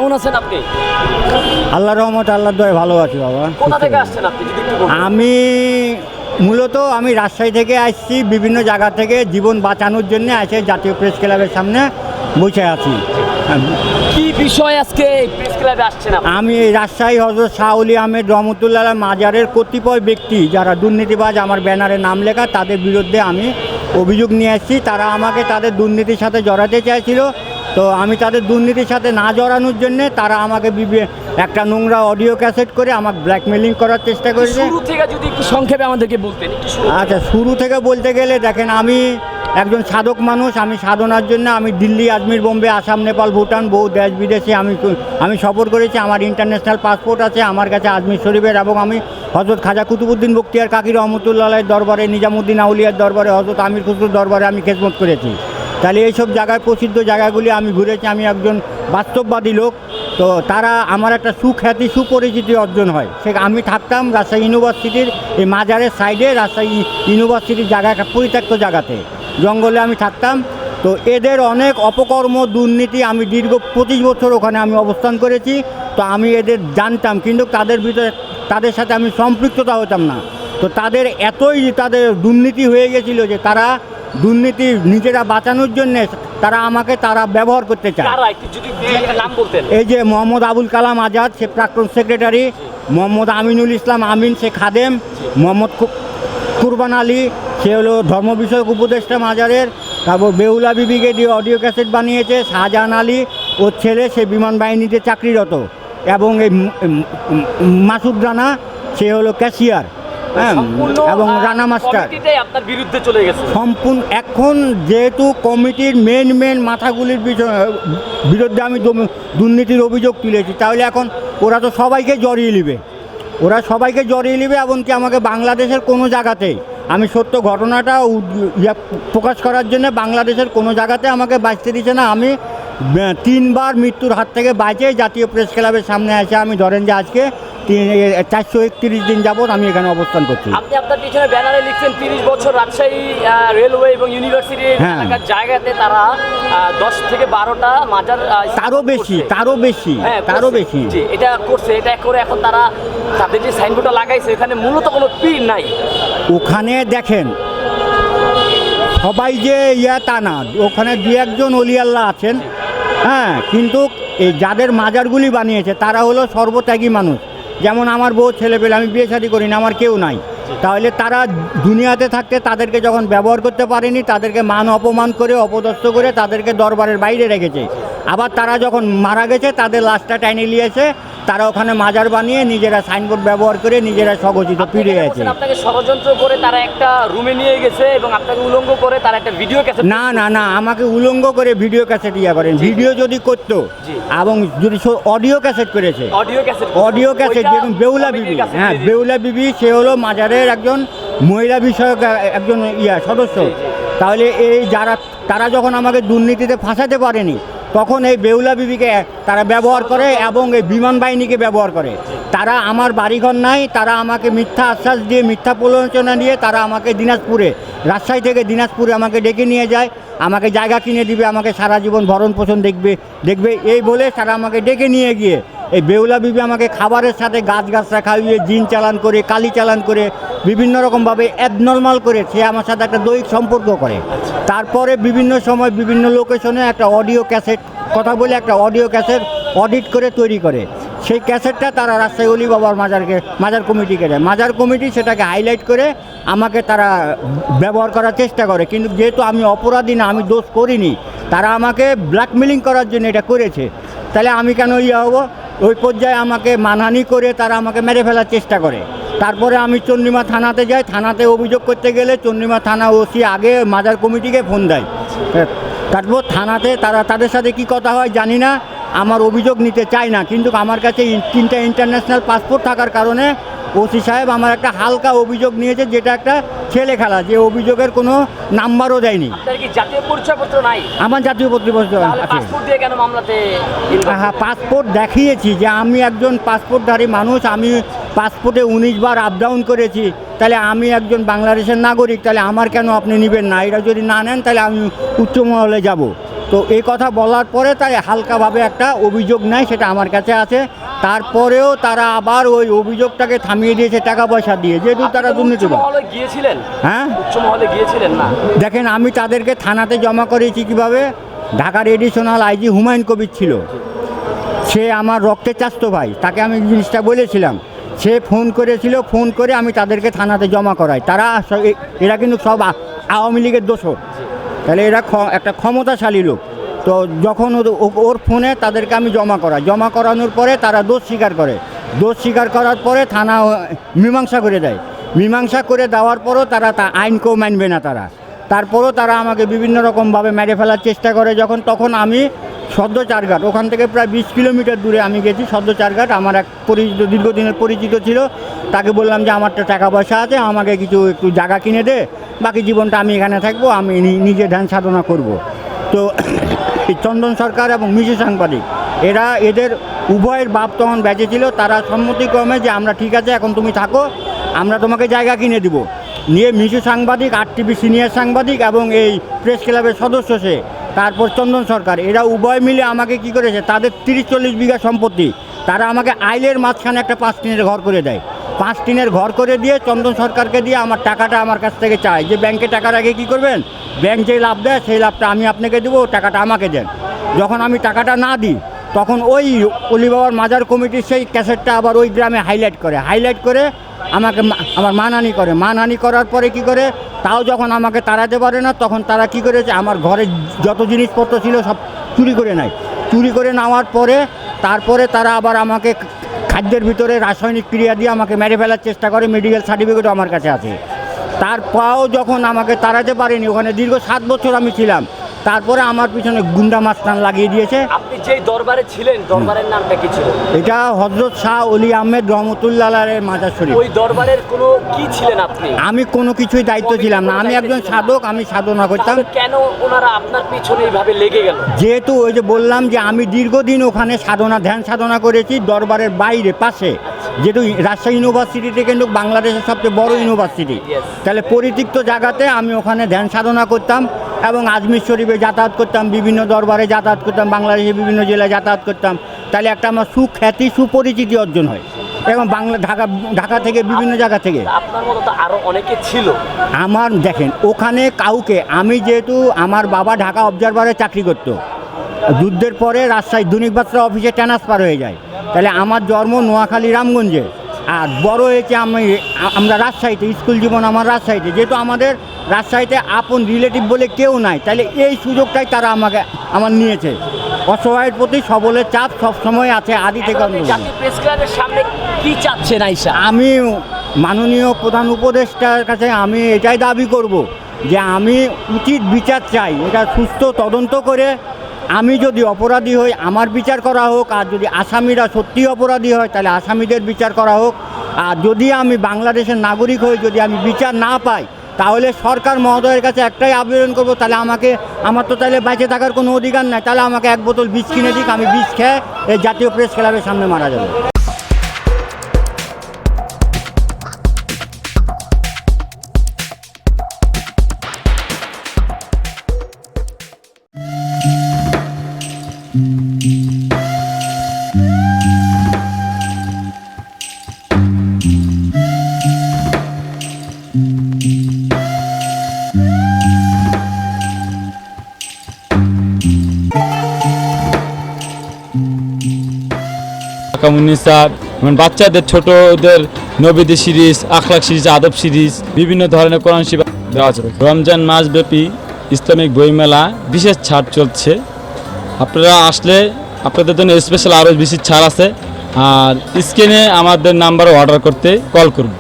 কেমন আছেন আপনি? আল্লাহর রহমতে আল্লাহর দয়ায় ভালো আছি বাবা। কোথা থেকে আসছেন আপনি যদি একটু বলতেন? আমি মূলত রাজশাহী থেকে আসছি, বিভিন্ন জায়গা থেকে জীবন বাঁচানোর জন্য এসে জাতীয় প্রেস ক্লাবের সামনে বসে আছি। কি বিষয় আজকে এই প্রেস ক্লাবে আসছেন আপনি? আমি এই রাজশাহী হযরত শাহ ওলি আহমেদ রহমতুল্লাহ মাজারের কতিপয় ব্যক্তি যারা দুর্নীতিবাজ, আমার ব্যানারে নাম লেখা, তাদের বিরুদ্ধে আমি অভিযোগ নিয়ে আসছি। তারা আমাকে তাদের দুর্নীতির সাথে জড়াতে চাইছিল, তো আমি তাদের দুর্নীতির সাথে না জড়ানোর জন্যে তারা আমাকে একটা নোংরা অডিও ক্যাসেট করে আমাকে ব্ল্যাকমেলিং করার চেষ্টা করেছে। শুরু থেকে যদি একটু সংক্ষেপে আমাদেরকে বলতেন একটু শুরু থেকে। আচ্ছা, শুরু থেকে বলতে গেলে দেখেন, আমি একজন সাধক মানুষ। আমি সাধনার জন্য আমি দিল্লি, আজমির, বোম্বে, আসাম, নেপাল, ভুটান, বহু দেশ বিদেশে আমি সফর করেছি। আমার ইন্টারন্যাশনাল পাসপোর্ট আছে আমার কাছে আজমির শরীফের, এবং আমি হযরত খাজা কুতুবুদ্দিন বখতিয়ার কাকি রহমতুল্লাহ দরবারে, নিজামুদ্দিন আউলিয়ার দরবারে, হযরত আমির খুসরোর দরবারে আমি খেদমত করেছি। তাহলে এইসব জায়গায়, প্রসিদ্ধ জায়গাগুলি আমি ঘুরেছি। আমি একজন বাস্তববাদী লোক। তো তারা আমার একটা সুখ্যাতি, সুপরিচিতি অর্জন হয়। সে আমি থাকতাম রাজশাহী ইউনিভার্সিটির এই মাজারের সাইডে, রাজশাহী ইউনিভার্সিটির জায়গা, একটা পরিত্যক্ত জায়গাতে, জঙ্গলে আমি থাকতাম। তো এদের অনেক অপকর্ম, দুর্নীতি, আমি দীর্ঘ 25 বছর ওখানে আমি অবস্থান করেছি। তো আমি এদের জানতাম, কিন্তু তাদের সাথে আমি সম্পৃক্ততা হতাম না। তো তাদের তাদের দুর্নীতি হয়ে গেছিল যে তারা দুর্নীতি নিজেরা বাঁচানোর জন্যে তারা ব্যবহার করতে চায়। কারা একটু যদি নাম বলতেন? এই যে মোহাম্মদ আবুল কালাম আজাদ, সে প্রাক্তন সেক্রেটারি, মোহাম্মদ আমিনুল ইসলাম আমিন, সে খাদেম, মোহাম্মদ কুরবান আলী, সে হলো ধর্ম বিষয়ক উপদেষ্টা মাজারের। তারপর বেহুলা বিবিকে দিয়ে অডিও ক্যাসেট বানিয়েছে শাহজাহান আলী, ওর ছেলে, সে বিমান বাহিনীতে চাকরিরত। এবং এই মাসুদ রানা, সে হলো ক্যাশিয়ার, হ্যাঁ, এবং রানা মাস্টার আপনার বিরুদ্ধে চলে গেছে সম্পূর্ণ। এখন যেহেতু কমিটির মেন মাথাগুলির বিরুদ্ধে আমি দুর্নীতির অভিযোগ তুলেছি, তাহলে এখন ওরা তো সবাইকে জড়িয়ে নেবে, এমনকি আমাকে বাংলাদেশের কোনো জায়গাতে, আমি সত্য ঘটনাটা প্রকাশ করার জন্য বাংলাদেশের কোনো জায়গাতে আমাকে বাঁচতে দিচ্ছে না। আমি 3 বার মৃত্যুর হাত থেকে বাঁচে জাতীয় প্রেস ক্লাবের সামনে এসে, আমি ধরেন যে আজকে 431 দিন যাবৎ আমি এখানে অবস্থান করছি। আপনি আপনার পিছনে ব্যানারে লিখছেন 30 বছর রাজশাহী রেলওয়ে এবং ইউনিভার্সিটির এলাকার জায়গাতে তারা 10 থেকে 12টা মাজার, তারও বেশি এটা করছে। এটা করে এখন তাদের যে সাইনবোর্ডটা লাগাইছে এখানে মূলত কোনো পীর নাই। ওখানে দেখেন সবাই যে তা না, ওখানে 2-1 অলি আল্লাহ আছেন, হ্যাঁ, কিন্তু এই যাদের মাজারগুলি বানিয়েছে তারা হলো সর্বত্যাগী মানুষ। যেমন আমার বউ, ছেলেপেলে, আমি বিয়ে শাদী করি না, আমার কেউ নাই। তাহলে তারা দুনিয়াতে থাকতে তাদেরকে যখন ব্যবহার করতে পারেনি, তাদেরকে মান অপমান করে, অপদস্থ করে তাদেরকে দরবারের বাইরে রেখেছে। আবার তারা যখন মারা গেছে, তাদের লাশটা টাইনে নিয়েছে, তারা ওখানে মাজার বানিয়ে নিজেরা সাইনবোর্ড ব্যবহার করে নিজেরা স্বঘোষিত ফিরে গেছে। আপনাকে ষড়যন্ত্র করে তারা একটা রুমে নিয়ে গেছে এবং আপনাকে উলঙ্গ করে তারা একটা ভিডিও ক্যাসেট, না, আমাকে উলঙ্গ করে ভিডিও ক্যাসেট করেন। ভিডিও যদি করতো এবং যদি অডিও ক্যাসেট করেছে, অডিও ক্যাসেট যেরকম বেহুলা বিবি, হ্যাঁ, বেহুলা বিবি, সে হলো মাজারের একজন মহিলা বিষয়ক একজন সদস্য। তাহলে তারা যখন আমাকে দুর্নীতিতে ফাঁসাতে পারেনি, তখন এই বেহুলা বিবিকে তারা ব্যবহার করে এবং এই বিমান বাহিনীকে ব্যবহার করে। তারা আমার বাড়িঘর নাই, তারা আমাকে মিথ্যা আশ্বাস দিয়ে, মিথ্যা প্রলোচনা দিয়ে তারা আমাকে রাজশাহী থেকে দিনাজপুরে আমাকে ডেকে নিয়ে যায়, আমাকে জায়গা কিনে দিবে, আমাকে সারা জীবন ভরণ পোষণ দেখবে এই বলে তারা আমাকে ডেকে নিয়ে গিয়ে এই বেহুলা বিবি আমাকে খাবারের সাথে গাছগাছরা খাইয়ে জিন চালান করে, কালি চালান করে, বিভিন্ন রকমভাবে অ্যাবনর্মাল করে সে আমার সাথে একটা দৈহিক সম্পর্ক করে। তারপরে বিভিন্ন সময় বিভিন্ন লোকেশনে একটা অডিও ক্যাসেট বলে একটা অডিও ক্যাসেট অডিট করে তৈরি করে। সেই ক্যাসেটটা তারা রাজশাহী অলি বাবার মাজার কমিটিকে দেয়। মাজার কমিটি সেটাকে হাইলাইট করে আমাকে তারা ব্যবহার করার চেষ্টা করে। কিন্তু যেহেতু আমি অপরাধী না, আমি দোষ করিনি, তারা আমাকে ব্ল্যাকমেলিং করার জন্য এটা করেছে। তাহলে আমি কেন হব? ওই পর্যায়ে আমাকে মানহানি করে তারা আমাকে মেরে ফেলার চেষ্টা করে। তারপরে আমি চন্দ্রিমা থানাতে যাই। থানাতে অভিযোগ করতে গেলে চন্দ্রিমা থানা ওসি আগে মাজার কমিটিকে ফোন দেয়। তারপর থানাতে তাদের সাথে কি কথা হয় জানি না, আমার অভিযোগ নিতে চায় না। কিন্তু আমার কাছে 3টা ইন্টারন্যাশনাল পাসপোর্ট থাকার কারণে ওসি সাহেব আমার একটা হালকা অভিযোগ নিয়েছে, যেটা একটা ছেলে খেলা, যে অভিযোগের কোনো নাম্বারও দেয়নি। জাতীয় পরিচয়পত্র নাই? আমার জাতীয় পরিচয়পত্র আছে। পাসপোর্ট দিয়ে কেন মামলাতে? হ্যাঁ, পাসপোর্ট দেখিয়েছি যে আমি একজন পাসপোর্টধারী মানুষ, আমি পাসপোর্টে 19 বার আপ ডাউন করেছি। তাহলে আমি একজন বাংলাদেশের নাগরিক, তাহলে আমার কেন আপনি নেবেন না? এটা যদি না নেন তাহলে আমি উচ্চ মহলে যাব। তো এই কথা বলার পরে তাই হালকাভাবে একটা অভিযোগ নেয়, সেটা আমার কাছে আছে। তারপরেও তারা আবার ওই অভিযোগটাকে থামিয়ে দিয়েছে টাকা পয়সা দিয়ে, যেহেতু তারা দুর্নীতিবাজ। গিয়েছিলেন? হ্যাঁ, উচ্চ মহলে গিয়েছিলেন না? দেখেন, আমি তাদেরকে থানাতে জমা করেছি কিভাবে। ঢাকার এডিশনাল আইজি হুমায়ুন কবির ছিল, সে আমার রক্তের চাচতো ভাই, তাকে আমি জিনিসটা বলেছিলাম। সে ফোন করেছিল, ফোন করে আমি তাদেরকে থানাতে জমা করাই। তারা এরা কিন্তু সব আওয়ামী লীগের দোষর, তাহলে এরা একটা ক্ষমতাশালী লোক। তো যখন ওর ফোনে তাদেরকে আমি জমা করানোর পরে তারা দোষ স্বীকার করে। দোষ স্বীকার করার পরে থানা মীমাংসা করে দেয়। মীমাংসা করে দেওয়ার পরও তারা আইনকেও মানবে না তারা। তারপরও তারা আমাকে বিভিন্ন রকমভাবে মেরে ফেলার চেষ্টা করে। তখন আমি সদ্য চারঘাট, ওখান থেকে প্রায় 20 কিলোমিটার দূরে আমি গেছি সদ্য চারঘাট। আমার এক পরিচিত, দীর্ঘদিনের পরিচিত ছিল, তাকে বললাম যে আমার তো টাকা পয়সা আছে, আমাকে একটু জায়গা কিনে দে, বাকি জীবনটা আমি এখানে থাকবো, আমি নিজে ধ্যান সাধনা করব। তো চন্দন সরকার এবং মিশু সাংবাদিক এদের উভয়ের বাপ তখন বেঁচে ছিল। তারা সম্মতিক্রমে যে আমরা ঠিক আছে, এখন তুমি থাকো, আমরা তোমাকে জায়গা কিনে দিব। নিয়ে মিশু সাংবাদিক, RTV সিনিয়র সাংবাদিক এবং এই প্রেস ক্লাবের সদস্য সে, তারপর চন্দন সরকার, এরা উভয় মিলে আমাকে কি করেছে, তাদের 30-40 বিঘা সম্পত্তি তারা আমাকে আইলের মাঝখানে একটা 5 টিনের ঘর করে দেয়। 5 টিনের ঘর করে দিয়ে চন্দন সরকারকে দিয়ে আমার টাকাটা আমার কাছ থেকে চায়, যে ব্যাংকে টাকার আগে কী করবেন, ব্যাংক যেই লাভ দেয় সেই লাভটা আমি আপনাকে দেবো, টাকাটা আমাকে দেন। যখন আমি টাকাটা না দিই, তখন ওই অলিবাবার মাজার কমিটির সেই ক্যাসেটটা আবার ওই গ্রামে হাইলাইট করে আমাকে আমার মানহানি করার পরে কি করে, তাও যখন আমাকে তাড়াতে পারে না, তখন তারা কি করেছে, আমার ঘরে যত জিনিসপত্র ছিল সব চুরি করে নেয়। চুরি করে নেওয়ার পরে তারপরে তারা আবার আমাকে খাদ্যের ভিতরে রাসায়নিক ক্রিয়া দিয়ে আমাকে মেরে ফেলার চেষ্টা করে। মেডিকেল সার্টিফিকেটও আমার কাছে আছে। তারপরেও যখন আমাকে তাড়াতে পারেনি, ওখানে দীর্ঘ 7 বছর আমি ছিলাম, তারপরে আমার পিছনে গুন্ডা মাস্তান লাগিয়ে দিয়েছে। আপনি যেই দরবারে ছিলেন, দরবারের নামটা কি ছিল? এটা হযরত শাহ অলি আহমেদ রহমতুল্লাহ আলাইহির মাজার শরীফ। ওই দরবারের কোনো কি ছিলেন আপনি? আমি কোনো কিছুই দায়িত্ব ছিলাম না, আমি একজন সাধক, আমি সাধনা করতাম। কেন ওনারা আপনার পিছনে এইভাবে লেগে গেল? যেহেতু ওই যে বললাম যে আমি দীর্ঘদিন ওখানে ধ্যান সাধনা করেছি, দরবারের বাইরে পাশে, যেহেতু রাজশাহী ইউনিভার্সিটিতে কিন্তু বাংলাদেশের সবচেয়ে বড় ইউনিভার্সিটি, তাহলে পরিত্যক্ত জায়গাতে আমি ওখানে ধ্যান সাধনা করতাম এবং আজমির শরীফে যাতায়াত করতাম, বিভিন্ন দরবারে যাতায়াত করতাম, বাংলাদেশের বিভিন্ন জেলায় যাতায়াত করতাম। তাহলে একটা আমার সুখ্যাতি, সুপরিচিতি অর্জন হয় এবং ঢাকা থেকে বিভিন্ন জায়গা থেকে। আপনার মতো তো আরও অনেকে ছিল। আমার দেখেন, ওখানে কাউকে, আমি যেহেতু আমার বাবা ঢাকা অবজারভারে চাকরি করতো, যুদ্ধের পরে রাজশাহী দৈনিক বার্তা অফিসে ট্রান্সফার হয়ে যায়, তাহলে আমার জন্ম নোয়াখালী রামগঞ্জে, আর বড় হয়েছে আমরা রাজশাহীতে, স্কুল জীবন আমার রাজশাহীতে। যেহেতু আমাদের রাজশাহীতে আপন রিলেটিভ বলে কেউ নাই, তাহলে এই সুযোগটাই তারা আমার নিয়েছে। অসহায়ের প্রতি সবলের চাপ সবসময় আছে আদি থেকে। জাতীয় প্রেস ক্লাবের সামনে কি চাচ্ছেন আইসা? আমি মাননীয় প্রধান উপদেষ্টার কাছে আমি এটাই দাবি করব যে আমি উচিত বিচার চাই। এটা সুস্থ তদন্ত করে আমি যদি অপরাধী হই আমার বিচার করা হোক, আর যদি আসামিরা সত্যি অপরাধী হয় তাহলে আসামিদের বিচার করা হোক। আর যদি আমি বাংলাদেশের নাগরিক হই, যদি আমি বিচার না পাই, তাহলে সরকার মহোদয়ের কাছে একটাই আবেদন করব, তাহলে আমার তো তাহলে বেঁচে থাকার কোনো অধিকার নাই, তাহলে আমাকে 1 বোতল বিষ কিনে দিক, আমি বিষ খেয়ে এই জাতীয় প্রেস ক্লাবের সামনে মারা যাবো। কামুনিসার বাচ্চাদের ছোটদের নবীদি সিরিজ, আখলাক সিরিজ, আদব সিরিজ, বিভিন্ন ধরনের কোরআন শিক্ষা দেওয়া আছে। রমজান মাসব্যাপী ইসলামিক বইমেলা বিশেষ ছাড় চলছে। আপনারা আসলে আপনাদের জন্য স্পেশাল আরও বেশি ছাড় আছে। আর স্ক্রিনে আমাদের নাম্বারে অর্ডার করতে কল করুন।